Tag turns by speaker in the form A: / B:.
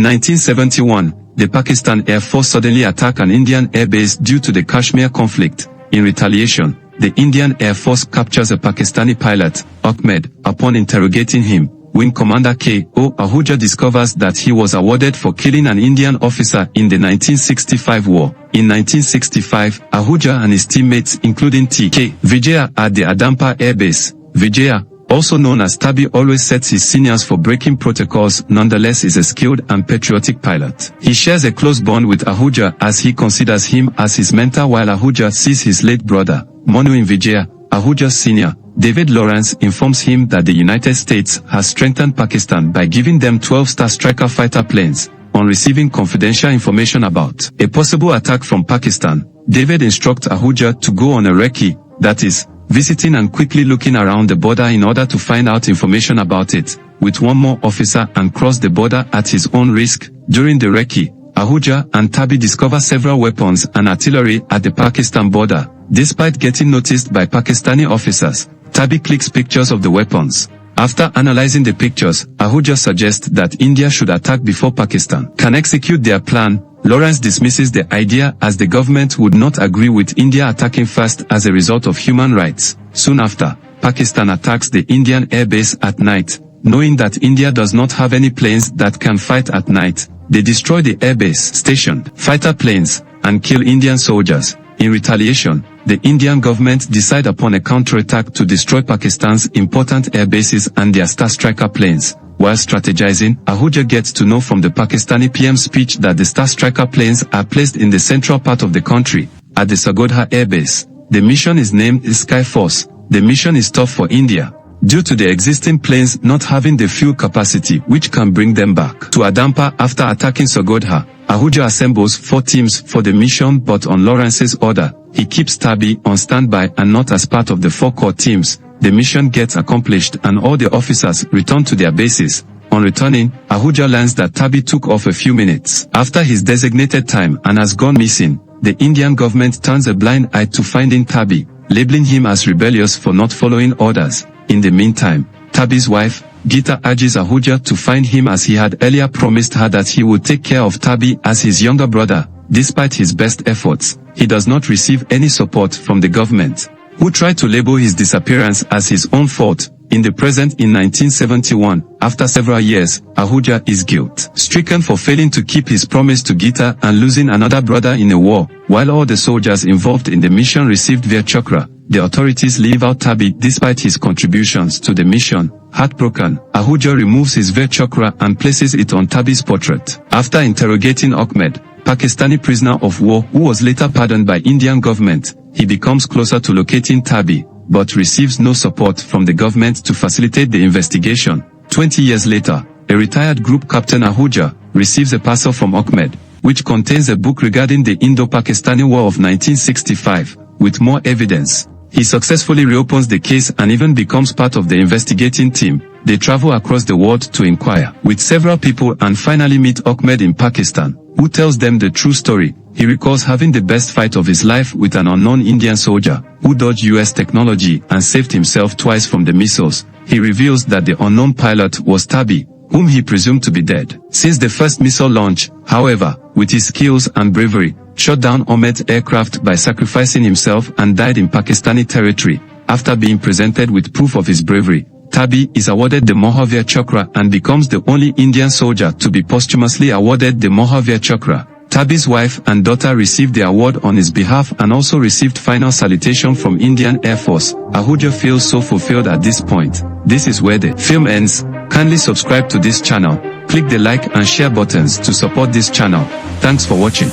A: 1971, the Pakistan Air Force suddenly attacked an Indian airbase due to the Kashmir conflict. In retaliation, the Indian Air Force captures a Pakistani pilot, Ahmed. Upon interrogating him, Wing Commander K.O. Ahuja discovers that he was awarded for killing an Indian officer in the 1965 war. In 1965, Ahuja and his teammates including T.K. Vijaya at the Adampa Air Base. Vijaya, also known as Tabi, always sets his seniors for breaking protocols. Nonetheless is a skilled and patriotic pilot. He shares a close bond with Ahuja as he considers him as his mentor, while Ahuja sees his late brother, Monu in Vijaya. Ahuja's senior, David Lawrence, informs him that the United States has strengthened Pakistan by giving them 12 Star Striker fighter planes. On receiving confidential information about a possible attack from Pakistan, David instructs Ahuja to go on a recce, that is, visiting and quickly looking around the border in order to find out information about it, with one more officer, and cross the border at his own risk. During the recce, Ahuja and Tabi discover several weapons and artillery at the Pakistan border. Despite getting noticed by Pakistani officers, Tabi clicks pictures of the weapons. After analyzing the pictures, Ahuja suggests that India should attack before Pakistan can execute their plan. Lawrence dismisses the idea as the government would not agree with India attacking first as a result of human rights. Soon after, Pakistan attacks the Indian airbase at night. Knowing that India does not have any planes that can fight at night, they destroy the airbase stationed fighter planes and kill Indian soldiers. In retaliation, the Indian government decide upon a counterattack to destroy Pakistan's important air bases and their Star Striker planes. While strategizing, Ahuja gets to know from the Pakistani PM's speech that the Star Striker planes are placed in the central part of the country, at the Sagodha Air Base. The mission is named Sky Force. The mission is tough for India, due to the existing planes not having the fuel capacity which can bring them back to Adampa after attacking Sagodha. Ahuja assembles 4 teams for the mission, but on Lawrence's order, he keeps Tabi on standby and not as part of the 4 core teams. The mission gets accomplished and all the officers return to their bases. On returning, Ahuja learns that Tabi took off a few minutes after his designated time and has gone missing. The Indian government turns a blind eye to finding Tabi, labeling him as rebellious for not following orders. In the meantime, Tabi's wife, Geeta, urges Ahuja to find him as he had earlier promised her that he would take care of Tabi as his younger brother. Despite his best efforts, he does not receive any support from the government, who try to label his disappearance as his own fault. In the present, in 1971, after several years, Ahuja is guilt-stricken for failing to keep his promise to Geeta and losing another brother in a war. While all the soldiers involved in the mission received Veer Chakra, the authorities leave out Tabi despite his contributions to the mission. Heartbroken, Ahuja removes his Veer Chakra and places it on Tabi's portrait. After interrogating Ahmed, Pakistani prisoner of war who was later pardoned by Indian government, he becomes closer to locating Tabi, but receives no support from the government to facilitate the investigation. 20 years later, a retired group captain Ahuja receives a parcel from Ahmed, which contains a book regarding the Indo-Pakistani War of 1965, with more evidence. He successfully reopens the case and even becomes part of the investigating team. They travel across the world to inquire with several people and finally meet Ahmed in Pakistan, who tells them the true story. He recalls having the best fight of his life with an unknown Indian soldier, who dodged US technology and saved himself twice from the missiles. He reveals that the unknown pilot was Tabi, whom he presumed to be dead since the first missile launch. However, with his skills and bravery, shot down Ahmed's aircraft by sacrificing himself and died in Pakistani territory. After being presented with proof of his bravery, Tabi is awarded the Mahavir Chakra and becomes the only Indian soldier to be posthumously awarded the Mahavir Chakra. Tabi's wife and daughter received the award on his behalf and also received final salutation from Indian Air Force. Ahuja feels so fulfilled at this point. This is where the film ends. Kindly subscribe to this channel, click the like and share buttons to support this channel. Thanks for watching.